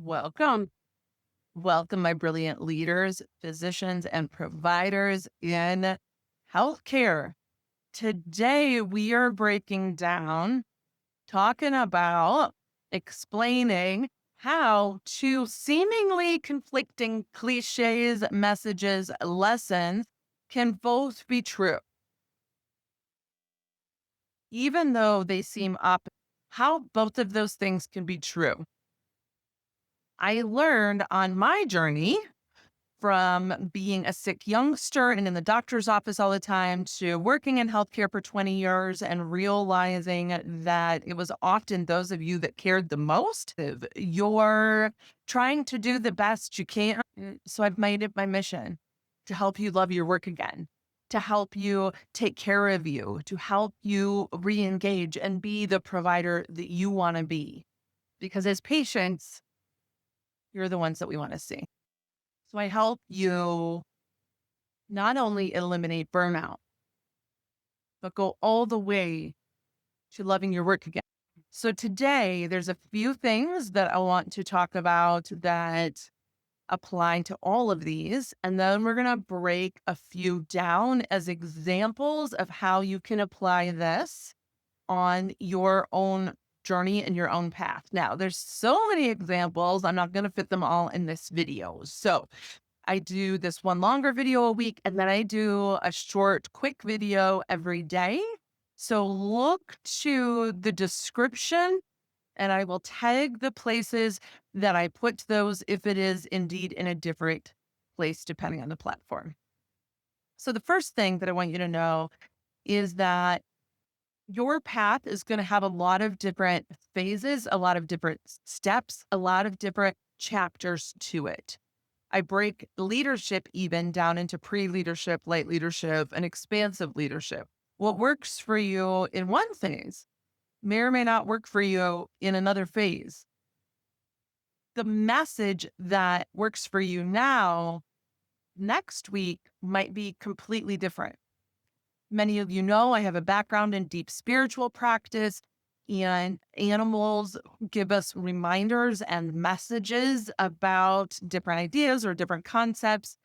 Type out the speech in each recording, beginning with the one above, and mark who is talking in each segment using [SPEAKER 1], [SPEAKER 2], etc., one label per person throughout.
[SPEAKER 1] Welcome. Welcome, my brilliant leaders, physicians, and providers in healthcare. Today, we are breaking down, talking about, explaining how two seemingly conflicting cliches, messages, lessons can both be true, even though they seem opposite. How both of those things can be true. I learned on my journey from being a sick youngster and in the doctor's office all the time to working in healthcare for 20 years and realizing that it was often those of you that cared the most. If you're trying to do the best you can. So I've made it my mission to help you love your work again, to help you take care of you, to help you re engage and be the provider that you want to be. Because as patients, you're the ones that we want to see. So I help you not only eliminate burnout, but go all the way to loving your work again. So today, there's a few things that I want to talk about that apply to all of these. And then we're going to break a few down as examples of how you can apply this on your own journey and your own path. Now, there's so many examples. I'm not going to fit them all in this video. So I do this one longer video a week, and then I do a short, quick video every day. So look to the description and I will tag the places that I put those if it is indeed in a different place, depending on the platform. So the first thing that I want you to know is that your path is going to have a lot of different phases, a lot of different steps, a lot of different chapters to it. I break leadership even down into pre-leadership, light leadership, and expansive leadership. What works for you in one phase may or may not work for you in another phase. The message that works for you now, next week, might be completely different. Many of you know I have a background in deep spiritual practice, and animals give us reminders and messages about different ideas or different concepts.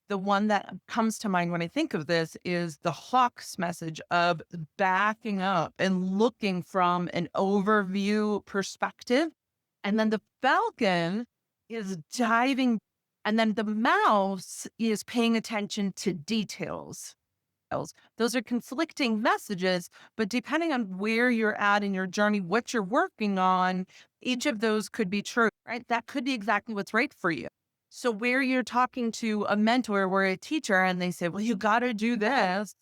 [SPEAKER 1] The one that comes to mind when I think of this is the hawk's message of backing up and looking from an overview perspective. And then the falcon is diving, and then the mouse is paying attention to details. Those are conflicting messages, but depending on where you're at in your journey, what you're working on, each of those could be true, right? That could be exactly what's right for you. So where you're talking to a mentor or a teacher and they say, well, you got to do this,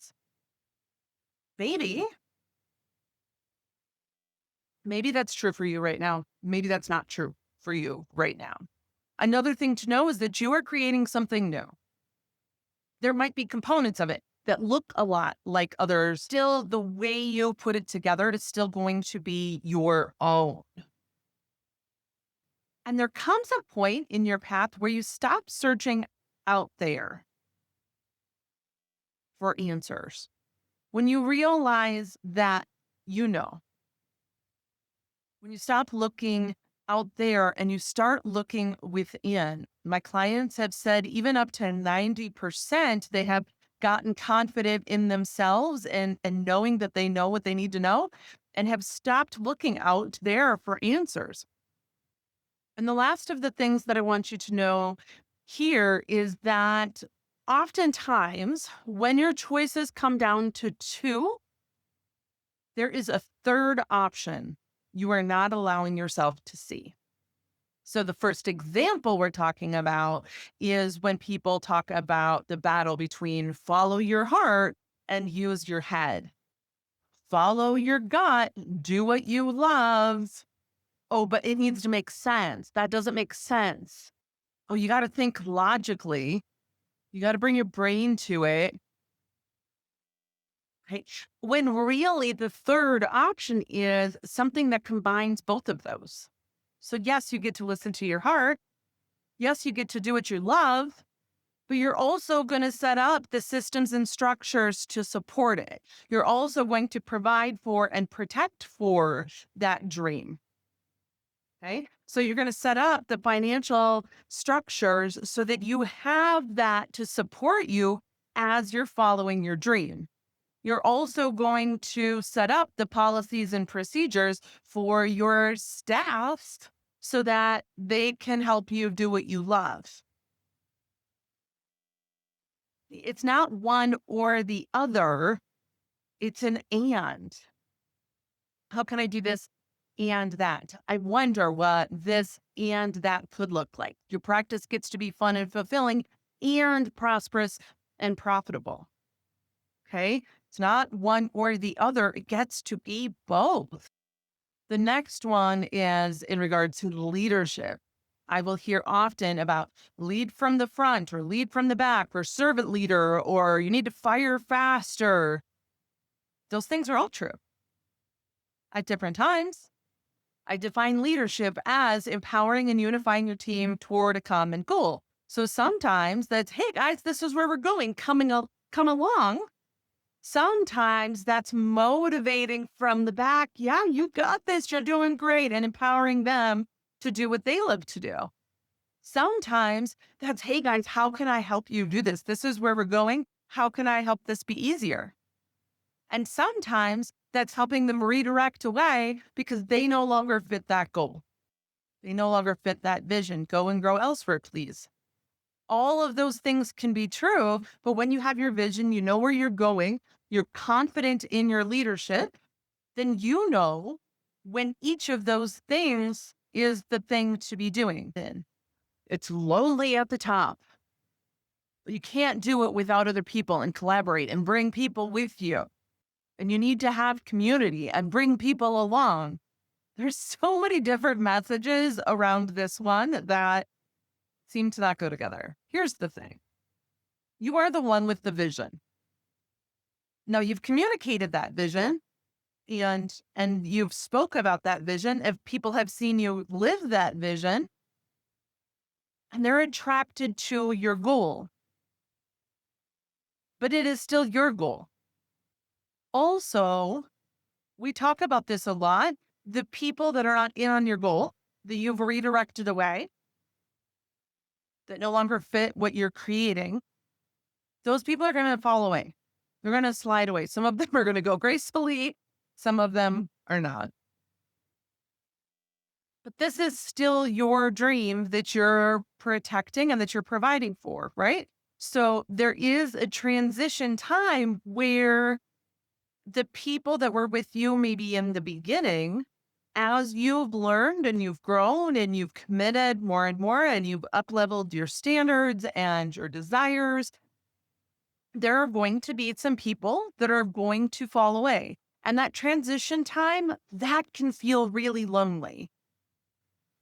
[SPEAKER 1] maybe, maybe that's true for you right now. Maybe that's not true for you right now. Another thing to know is that you are creating something new. There might be components of it that look a lot like others. Still, the way you put it together is still going to be your own. And there comes a point in your path where you stop searching out there for answers. When you realize that you know, when you stop looking out there and you start looking within. My clients have said even up to 90%, they have gotten confident in themselves and knowing that they know what they need to know and have stopped looking out there for answers. And the last of the things that I want you to know here is that oftentimes when your choices come down to two, there is a third option you are not allowing yourself to see. So, the first example we're talking about is when people talk about the battle between follow your heart and use your head. Follow your gut, do what you love. Oh, but it needs to make sense. That doesn't make sense. Oh, you got to think logically. You got to bring your brain to it. Right? When really the third option is something that combines both of those. So, yes, you get to listen to your heart. Yes, you get to do what you love, but you're also going to set up the systems and structures to support it. You're also going to provide for and protect for that dream. Okay. So you're going to set up the financial structures so that you have that to support you as you're following your dream. You're also going to set up the policies and procedures for your staff so that they can help you do what you love. It's not one or the other, it's an and. How can I do this and that? I wonder what this and that could look like. Your practice gets to be fun and fulfilling and prosperous and profitable. Okay. It's not one or the other, it gets to be both. The next one is in regards to leadership. I will hear often about lead from the front or lead from the back or servant leader or you need to fire faster. Those things are all true at different times. I define leadership as empowering and unifying your team toward a common goal. So sometimes that's, hey guys, this is where we're going, come along. Sometimes that's motivating from the back. Yeah, you got this. You're doing great. And empowering them to do what they love to do. Sometimes that's, hey guys, how can I help you do this? This is where we're going. How can I help this be easier? And sometimes that's helping them redirect away because they no longer fit that goal. They no longer fit that vision. Go and grow elsewhere, please. All of those things can be true, but when you have your vision, you know where you're going, you're confident in your leadership, then you know when each of those things is the thing to be doing. Then it's lonely at the top. You can't do it without other people and collaborate and bring people with you. And you need to have community and bring people along. There's so many different messages around this one that seem to not go together. Here's the thing. You are the one with the vision. Now you've communicated that vision and you've spoke about that vision. If people have seen you live that vision and they're attracted to your goal, but it is still your goal. Also, we talk about this a lot. The people that are not in on your goal that you've redirected away, that no longer fit what you're creating, those people are going to fall away. They're going to slide away. Some of them are going to go gracefully. Some of them are not. But this is still your dream that you're protecting and that you're providing for, right? So there is a transition time where the people that were with you maybe in the beginning, as you've learned and you've grown and you've committed more and more and you've up-leveled your standards and your desires, there are going to be some people that are going to fall away. And that transition time, that can feel really lonely.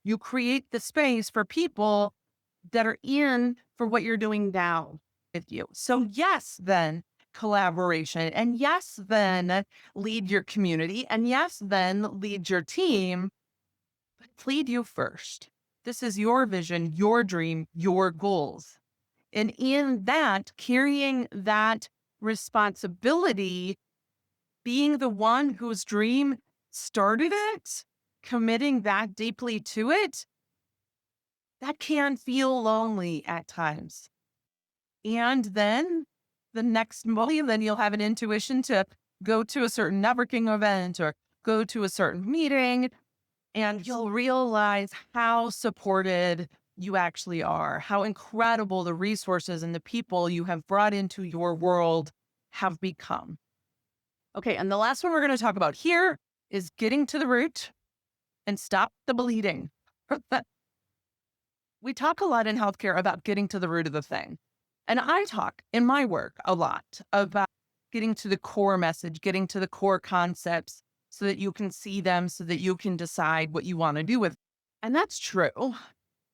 [SPEAKER 1] You create the space for people that are in for what you're doing now with you. So yes, then collaboration. And yes, then lead your community. And yes, then lead your team. But lead you first. This is your vision, your dream, your goals. And in that, carrying that responsibility, being the one whose dream started it, committing that deeply to it, that can feel lonely at times. And then the next moment, then you'll have an intuition to go to a certain networking event or go to a certain meeting, and you'll realize how supported you actually are, how incredible the resources and the people you have brought into your world have become. Okay, and the last one we're going to talk about here is getting to the root and stop the bleeding. We talk a lot in healthcare about getting to the root of the thing. And I talk in my work a lot about getting to the core message, getting to the core concepts so that you can see them, so that you can decide what you want to do with them. And that's true.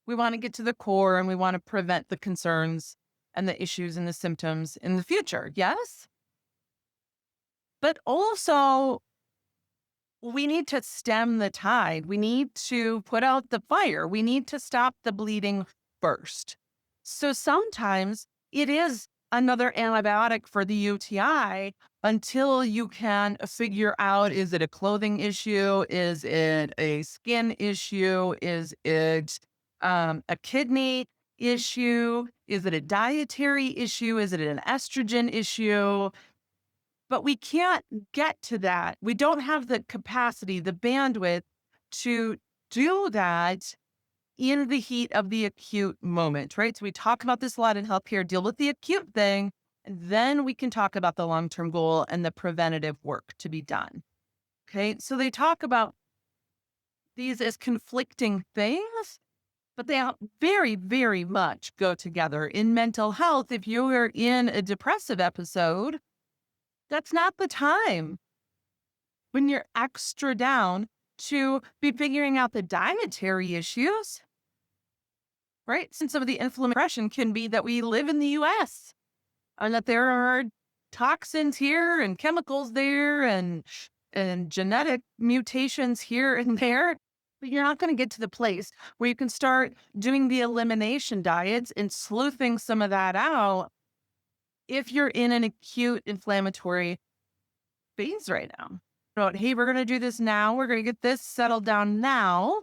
[SPEAKER 1] We want to get to the core and we want to prevent the concerns and the issues and the symptoms in the future. Yes. But also, we need to stem the tide. We need to put out the fire. We need to stop the bleeding first. So sometimes it is another antibiotic for the UTI, until you can figure out, is it a clothing issue? Is it a skin issue? Is it a kidney issue? Is it a dietary issue? Is it an estrogen issue? But we can't get to that. We don't have the capacity, the bandwidth to do that in the heat of the acute moment, right? So we talk about this a lot in healthcare, deal with the acute thing, and then we can talk about the long term goal and the preventative work to be done. Okay. So they talk about these as conflicting things, but they very, very much go together. In mental health, if you're in a depressive episode, that's not the time when you're extra down to be figuring out the dietary issues, right? Since some of the inflammation can be that we live in the US and that there are toxins here and chemicals there and genetic mutations here and there. But you're not going to get to the place where you can start doing the elimination diets and sleuthing some of that out if you're in an acute inflammatory phase right now. But hey, we're going to do this now. We're going to get this settled down now.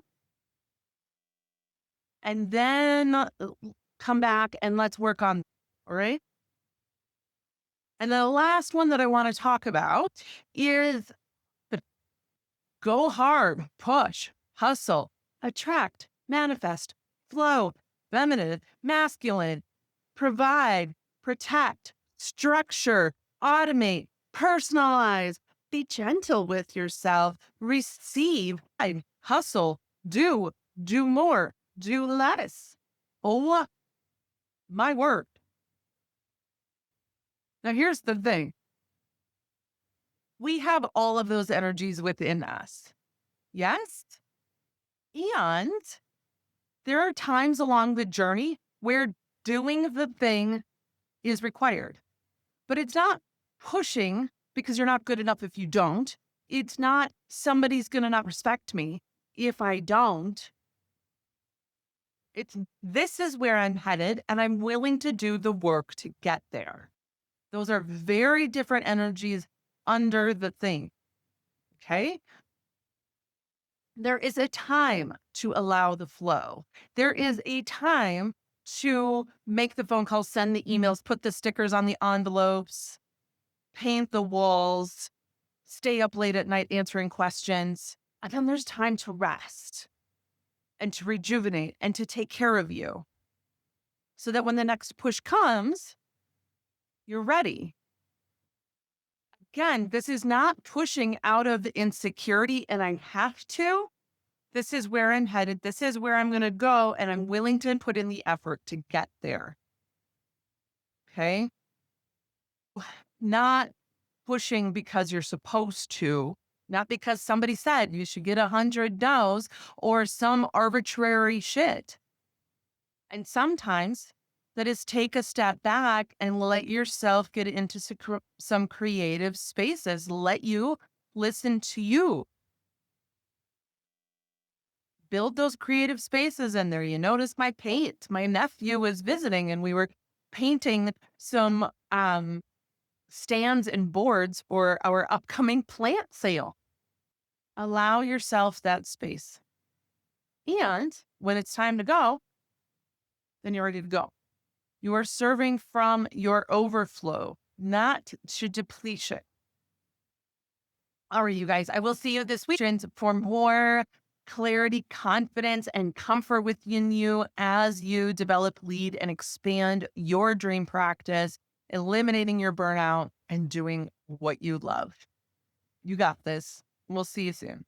[SPEAKER 1] And then come back and let's work on. All right. And the last one that I want to talk about is go hard, push, hustle, attract, manifest, flow, feminine, masculine, provide, protect, structure, automate, personalize, be gentle with yourself, receive, hustle, do more, do less. Oh, my word. Now, here's the thing. We have all of those energies within us. Yes. And there are times along the journey where doing the thing is required, but it's not pushing because you're not good enough if you don't. It's not somebody's going to not respect me if I don't. It's this is where I'm headed and I'm willing to do the work to get there. Those are very different energies under the thing. Okay. There is a time to allow the flow. There is a time to make the phone calls, send the emails, put the stickers on the envelopes, paint the walls, stay up late at night answering questions. And then there's time to rest and to rejuvenate and to take care of you so that when the next push comes, you're ready. Again, this is not pushing out of insecurity and I have to. This is where I'm headed. This is where I'm going to go. And I'm willing to put in the effort to get there. Okay. Not pushing because you're supposed to, not because somebody said you should get 100 no's or some arbitrary shit. And sometimes that is take a step back and let yourself get into some creative spaces. Let you listen to you. Build those creative spaces in there. You notice my paint. My nephew was visiting and we were painting some stands and boards for our upcoming plant sale. Allow yourself that space. And when it's time to go, then you're ready to go. You are serving from your overflow, not to depletion. All right, you guys, I will see you this weekend for more clarity, confidence, and comfort within you as you develop, lead, and expand your dream practice, eliminating your burnout and doing what you love. You got this. We'll see you soon.